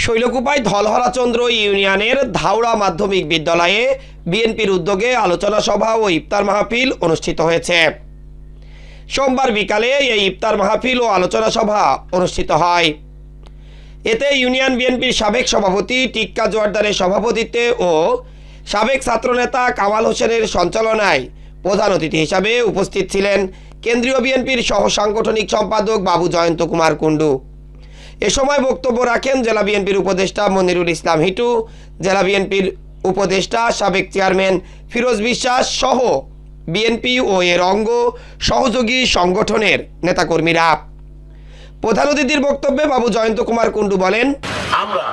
শৈলকুপায় ধলহরাচন্দ্র ইউনিয়নের ধাউড়া মাধ্যমিক বিদ্যালয়ে বিএনপির উদ্যোগে আলোচনা সভা ও ইফতার মাহফিল অনুষ্ঠিত হয়েছে। সোমবার বিকালে এই ইফতার মাহফিল ও আলোচনা সভা অনুষ্ঠিত হয়। এতে ইউনিয়ন বিএনপির সাবেক সভাপতি টিক্কা জোয়ারদারের সভাপতিত্বে ও সাবেক ছাত্রনেতা কামাল হোসেনের সঞ্চালনায় প্রধান অতিথি হিসাবে উপস্থিত ছিলেন কেন্দ্রীয় বিএনপির সহ সাংগঠনিক সম্পাদক বাবু জয়ন্ত কুমার কুণ্ডু। এ সময় বক্তব্য রাখেন জেলা বিএনপির উপদেষ্টা মনিরুল ইসলাম হিটু, জেলা বিএনপির উপদেষ্টা সাবেক চেয়ারম্যান ফিরোজ বিশ্বাস সহ বিএনপি ও এর অঙ্গ সহযোগী সংগঠনের নেতাকর্মীরা। প্রধান অতিথির বক্তব্যে বাবু জয়ন্ত কুমার কুণ্ডু বলেন, আমরা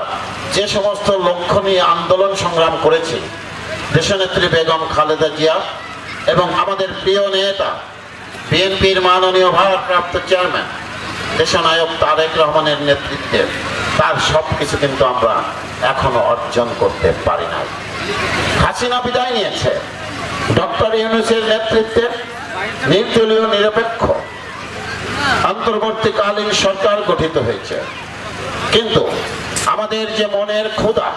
যে সমস্ত লক্ষ্য নিয়ে আন্দোলন সংগ্রাম করেছি, দেশনেত্রী বেগম খালেদা জিয়া এবং আমাদের প্রিয় নেতা বিএনপির মাননীয় ভারপ্রাপ্ত চেয়ারম্যান দেশনায়ক তারেক রহমানের নেতৃত্বে তার সবকিছু কিন্তু আমরা এখনো অর্জন করতে পারি নাই। হাসিনা বিদায় নিয়েছে, ডক্টর ইউনূসের নেতৃত্বে নির্দলীয় নিরপেক্ষ অন্তর্বর্তীকালীন সরকার গঠিত হয়েছে, কিন্তু আমাদের যে মনের ক্ষুধা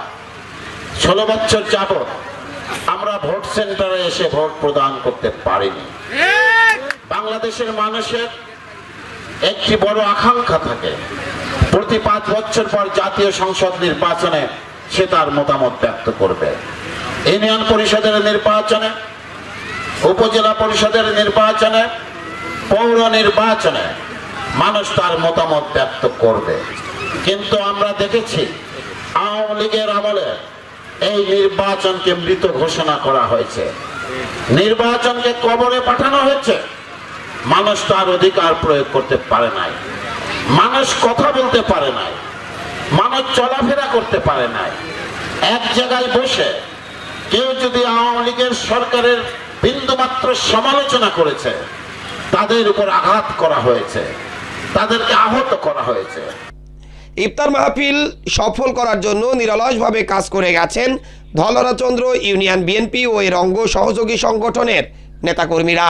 16 বছর যাবৎ আমরা ভোট সেন্টারে এসে ভোট প্রদান করতে পারিনি। বাংলাদেশের মানুষের একটি বড় আকাঙ্ক্ষা থাকে, প্রতি 5 বছর পর জাতীয় সংসদ নির্বাচনে সে তার মতামত ব্যক্ত করবে। ইউনিয়ন পরিষদের নির্বাচনে, উপজেলা পরিষদের নির্বাচনে, পৌর নির্বাচনে মানুষ তার মতামত ব্যক্ত করবে। কিন্তু আমরা দেখেছি আওয়ামী লীগের আমলে এই নির্বাচনকে মৃত ঘোষণা করা হয়েছে, নির্বাচনকে কবরে পাঠানো হয়েছে। মানুষ তার অধিকার প্রয়োগ করতে পারে নাই, মানুষ কথা বলতে পারে নাই, মানুষ চলাফেরা করতে পারে নাই। এক জায়গায় বসে কেউ যদি আওয়ামী লীগের সরকারের বিন্দুমাত্র সমালোচনা করেছে, তাদের উপর আঘাত করা হয়েছে, তাদেরকে আহত করা হয়েছে। ইফতার মাহফিল সফল করার জন্য নিরলসভাবে কাজ করে গেছেন ধলহরাচন্দ্র ইউনিয়ন বিএনপি ও এর অঙ্গ সহযোগী সংগঠনের নেতাকর্মীরা।